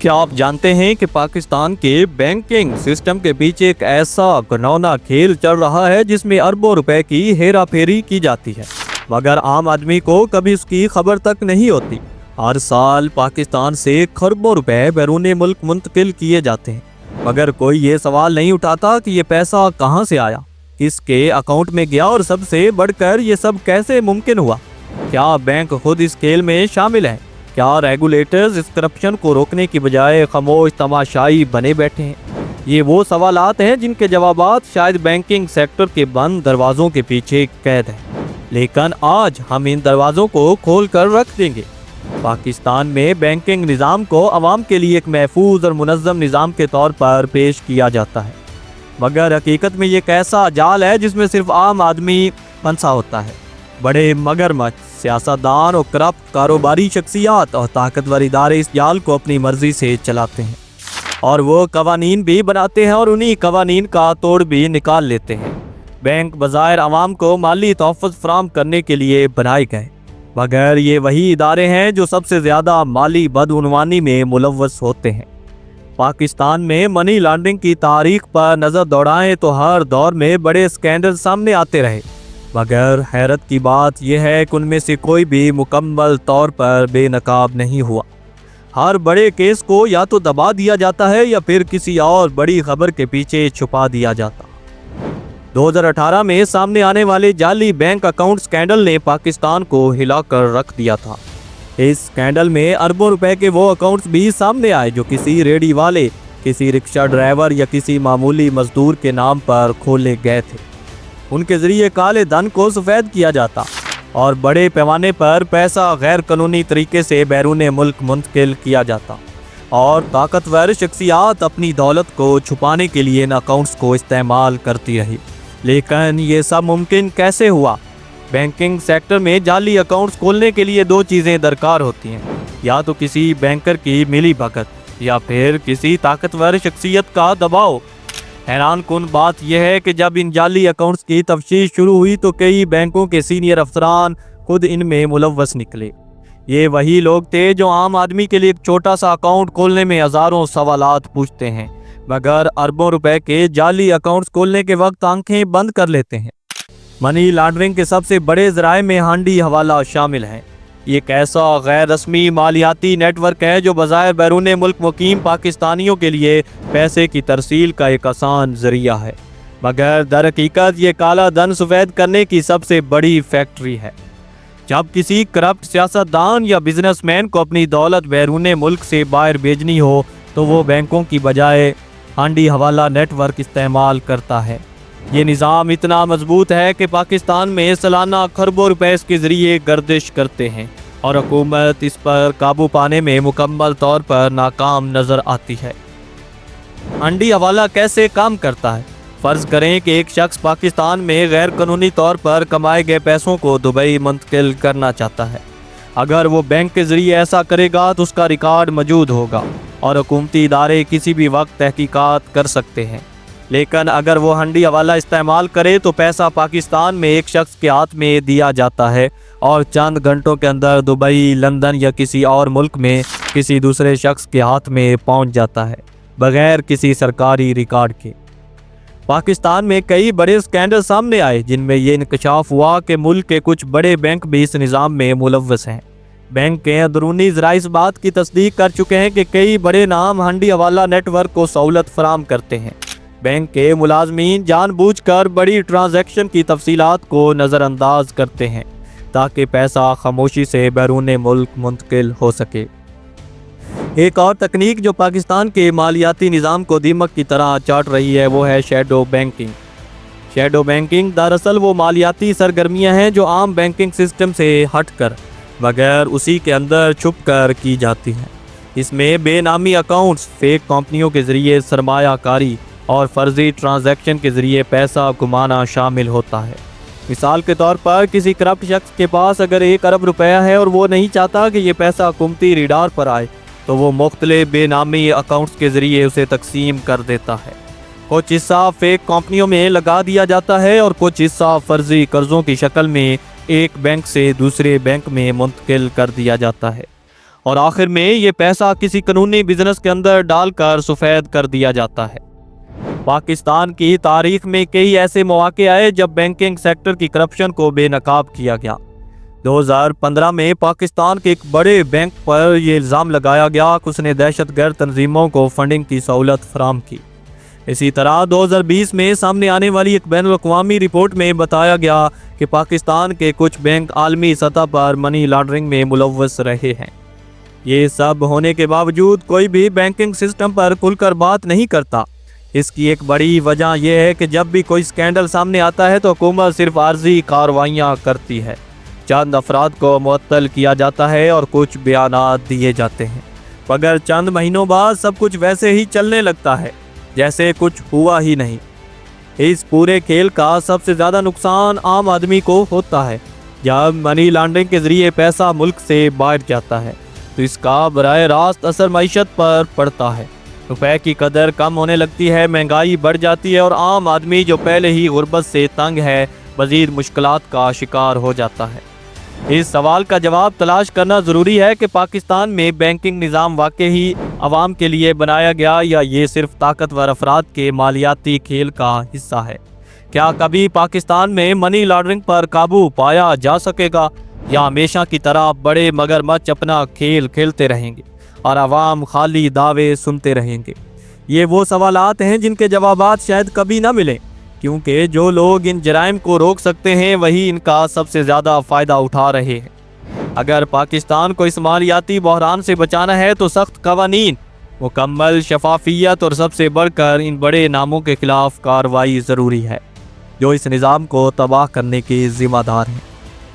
क्या आप जानते हैं कि पाकिस्तान के बैंकिंग सिस्टम के पीछे एक ऐसा घिनौना खेल चल रहा है जिसमें अरबों रुपए की हेरा फेरी की जाती है, मगर आम आदमी को कभी उसकी खबर तक नहीं होती। हर साल पाकिस्तान से खरबों रुपए बैरून मुल्क मुंतकिल किए जाते हैं, मगर कोई ये सवाल नहीं उठाता कि ये पैसा कहाँ से आया, किसके अकाउंट में गया और सबसे बढ़कर ये सब कैसे मुमकिन हुआ। क्या बैंक खुद इस खेल में शामिल हैं? क्या रेगुलेटर्स इस करप्शन को रोकने की बजाय खामोश तमाशाई बने बैठे हैं? ये वो सवालात हैं जिनके जवाबात शायद बैंकिंग सेक्टर के बंद दरवाजों के पीछे कैद हैं, लेकिन आज हम इन दरवाजों को खोल कर रख देंगे। पाकिस्तान में बैंकिंग निज़ाम को आवाम के लिए एक महफूज और मुनज़्ज़म निज़ाम के तौर पर पेश किया जाता है, मगर हकीकत में ये एक ऐसा जाल है जिसमें सिर्फ आम आदमी फंसा होता है। बड़े मगरमच्छ, सियासतदान और करप्ट कारोबारी शख्सियात और ताकतवर इदारे इस जाल को अपनी मर्जी से चलाते हैं और वो कवानीन भी बनाते हैं और उन्हीं कवानीन का तोड़ भी निकाल लेते हैं। बैंक बज़ाहिर आवाम को माली तोहफ़्फ़ फराहम करने के लिए बनाए गए, मगर ये वही इदारे हैं जो सबसे ज़्यादा माली बदउनवानी में मुलव्वस होते हैं। पाकिस्तान में मनी लॉन्ड्रिंग की तारीख पर नज़र दौड़ाएं तो हर दौर में बड़े स्कैंडल सामने आते रहे, मगर हैरत की बात यह है कि उनमें से कोई भी मुकम्मल तौर पर बेनकाब नहीं हुआ। हर बड़े केस को या तो दबा दिया जाता है या फिर किसी और बड़ी खबर के पीछे छुपा दिया जाता। 2018 में सामने आने वाले जाली बैंक अकाउंट स्कैंडल ने पाकिस्तान को हिलाकर रख दिया था। इस स्कैंडल में अरबों रुपए के वो अकाउंट्स भी सामने आए जो किसी रेडी वाले, किसी रिक्शा ड्राइवर या किसी मामूली मजदूर के नाम पर खोले गए थे। उनके जरिए काले धन को सफ़ेद किया जाता और बड़े पैमाने पर पैसा गैर कानूनी तरीके से बैरून मुल्क मुंतकिल किया जाता और ताकतवर शख्सियात अपनी दौलत को छुपाने के लिए इन अकाउंट्स को इस्तेमाल करती रही। लेकिन ये सब मुमकिन कैसे हुआ? बैंकिंग सेक्टर में जाली अकाउंट्स खोलने के लिए दो चीज़ें दरकार होती हैं, या तो किसी बैंकर की मिली भगत या फिर किसी ताकतवर शख्सियत का दबाव। हैरान कुन बात यह है कि जब इन जाली अकाउंट्स की तफ्तीश शुरू हुई तो कई बैंकों के सीनियर अफसरान खुद इनमें मुलव्वस निकले। ये वही लोग थे जो आम आदमी के लिए एक छोटा सा अकाउंट खोलने में हज़ारों सवालात पूछते हैं, मगर अरबों रुपए के जाली अकाउंट्स खोलने के वक्त आंखें बंद कर लेते हैं। मनी लॉन्ड्रिंग के सबसे बड़े ज़राए में हांडी हवाला शामिल हैं। ये एक ऐसा गैर रस्मी मालियाती नेटवर्क है जो बज़ाहिर बैरून मुल्क मुकीम पाकिस्तानियों के लिए पैसे की तरसील का एक आसान ज़रिया है, मगर दर हकीकत ये काला धन सफ़ेद करने की सबसे बड़ी फैक्ट्री है। जब किसी करप्ट सियासतदान या बिजनेसमैन को अपनी दौलत बैरून मुल्क से बाहर भेजनी हो तो वो बैंकों की बजाय हांडी हवाला नेटवर्क इस्तेमाल करता है। ये निज़ाम इतना मजबूत है कि पाकिस्तान में सालाना खरबों रुपए के ज़रिए गर्दिश करते हैं और हुकूमत इस पर काबू पाने में मुकम्मल तौर पर नाकाम नज़र आती है। हांडी हवाला कैसे काम करता है? फ़र्ज़ करें कि एक शख्स पाकिस्तान में गैर कानूनी तौर पर कमाए गए पैसों को दुबई मुंतकिल करना चाहता है। अगर वो बैंक के ज़रिए ऐसा करेगा तो उसका रिकॉर्ड मौजूद होगा और हुकूमती इदारे किसी भी वक्त तहकीकात कर सकते हैं। लेकिन अगर वो हांडी हवाला इस्तेमाल करे तो पैसा पाकिस्तान में एक शख्स के हाथ में दिया जाता है और चंद घंटों के अंदर दुबई, लंदन या किसी और मुल्क में किसी दूसरे शख्स के हाथ में पहुंच जाता है, बगैर किसी सरकारी रिकॉर्ड के। पाकिस्तान में कई बड़े स्कैंडल सामने आए जिनमें ये इंकशाफ हुआ कि मुल्क के कुछ बड़े बैंक भी इस निज़ाम में मुलव्वस हैं। बैंक के अंदरूनी ज़राए इस बात की तस्दीक कर चुके हैं कि कई बड़े नाम हांडी हवाला नेटवर्क को सहूलत फराहम करते हैं। बैंक के मुलाजमीन जानबूझकर बड़ी ट्रांजैक्शन की तफसीलात को नज़रअंदाज करते हैं ताकि पैसा खामोशी से बैरून मुल्क मुंतकिल हो सके। एक और तकनीक जो पाकिस्तान के मालियाती निज़ाम को दीमक की तरह चाट रही है वो है शैडो बैंकिंग। शैडो बैंकिंग दरअसल वो मालियाती सरगर्मियाँ हैं जो आम बैंकिंग सिस्टम से हट कर बगैर उसी के अंदर छुप कर की जाती हैं। इसमें बेनामी अकाउंट्स, फेक कंपनियों के ज़रिए सरमायाकारी और फर्जी ट्रांजैक्शन के ज़रिए पैसा घुमाना शामिल होता है। मिसाल के तौर पर किसी करप्ट शख्स के पास अगर 1 अरब रुपया है और वो नहीं चाहता कि ये पैसा हुकूमती रिडार पर आए तो वो मुख्तलिफ बेनामी अकाउंट्स के ज़रिए उसे तकसीम कर देता है। कुछ हिस्सा फेक कंपनियों में लगा दिया जाता है और कुछ हिस्सा फर्जी कर्ज़ों की शक्ल में एक बैंक से दूसरे बैंक में मुंतकिल कर दिया जाता है। اور آخر میں یہ پیسہ کسی قانونی بزنس کے اندر ڈال کر سفید کر دیا جاتا ہے۔ پاکستان کی تاریخ میں کئی ایسے مواقع آئے جب بینکنگ سیکٹر کی کرپشن کو بے نقاب کیا گیا۔ 2015 میں پاکستان کے ایک بڑے بینک پر یہ الزام لگایا گیا کہ اس نے دہشت گرد تنظیموں کو فنڈنگ کی سہولت فراہم کی۔ اسی طرح 2020 میں سامنے آنے والی ایک بین الاقوامی رپورٹ میں بتایا گیا کہ پاکستان کے کچھ بینک عالمی سطح پر منی لانڈرنگ میں ملوث رہے ہیں۔ یہ سب ہونے کے باوجود کوئی بھی بینکنگ سسٹم پر کھل کر بات نہیں کرتا۔ اس کی ایک بڑی وجہ یہ ہے کہ جب بھی کوئی سکینڈل سامنے آتا ہے تو حکومت صرف عارضی کارروائیاں کرتی ہے، چند افراد کو معطل کیا جاتا ہے اور کچھ بیانات دیے جاتے ہیں، مگر چند مہینوں بعد سب کچھ ویسے ہی چلنے لگتا ہے جیسے کچھ ہوا ہی نہیں۔ اس پورے کھیل کا سب سے زیادہ نقصان عام آدمی کو ہوتا ہے۔ جب منی لانڈرنگ کے ذریعے پیسہ ملک سے باہر جاتا ہے تو اس کا براہ راست اثر معیشت پر پڑتا ہے۔ روپے کی قدر کم ہونے لگتی ہے، مہنگائی بڑھ جاتی ہے اور عام آدمی جو پہلے ہی غربت سے تنگ ہے مزید مشکلات کا شکار ہو جاتا ہے۔ اس سوال کا جواب تلاش کرنا ضروری ہے کہ پاکستان میں بینکنگ نظام واقعی عوام کے لیے بنایا گیا یا یہ صرف طاقتور افراد کے مالیاتی کھیل کا حصہ ہے۔ کیا کبھی پاکستان میں منی لانڈرنگ پر قابو پایا جا سکے گا یا ہمیشہ کی طرح بڑے مگرمچھ اپنا کھیل کھیلتے رہیں گے اور عوام خالی دعوے سنتے رہیں گے؟ یہ وہ سوالات ہیں جن کے جوابات شاید کبھی نہ ملیں، کیونکہ جو لوگ ان جرائم کو روک سکتے ہیں وہی ان کا سب سے زیادہ فائدہ اٹھا رہے ہیں۔ اگر پاکستان کو اس مالیاتی بحران سے بچانا ہے تو سخت قوانین، مکمل شفافیت اور سب سے بڑھ کر ان بڑے ناموں کے خلاف کارروائی ضروری ہے جو اس نظام کو تباہ کرنے کے ذمہ دار ہیں۔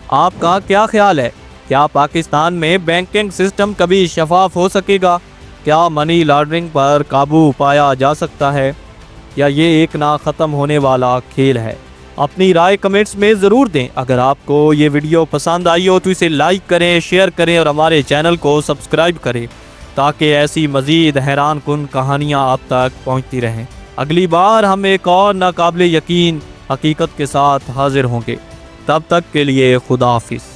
آپ کا کیا خیال ہے؟ کیا پاکستان میں بینکنگ سسٹم کبھی شفاف ہو سکے گا؟ کیا منی لانڈرنگ پر قابو پایا جا سکتا ہے یا یہ ایک نہ ختم ہونے والا کھیل ہے؟ اپنی رائے کمنٹس میں ضرور دیں۔ اگر آپ کو یہ ویڈیو پسند آئی ہو تو اسے لائک کریں، شیئر کریں اور ہمارے چینل کو سبسکرائب کریں تاکہ ایسی مزید حیران کن کہانیاں آپ تک پہنچتی رہیں۔ اگلی بار ہم ایک اور ناقابل یقین حقیقت کے ساتھ حاضر ہوں گے۔ تب تک کے لیے خدا حافظ۔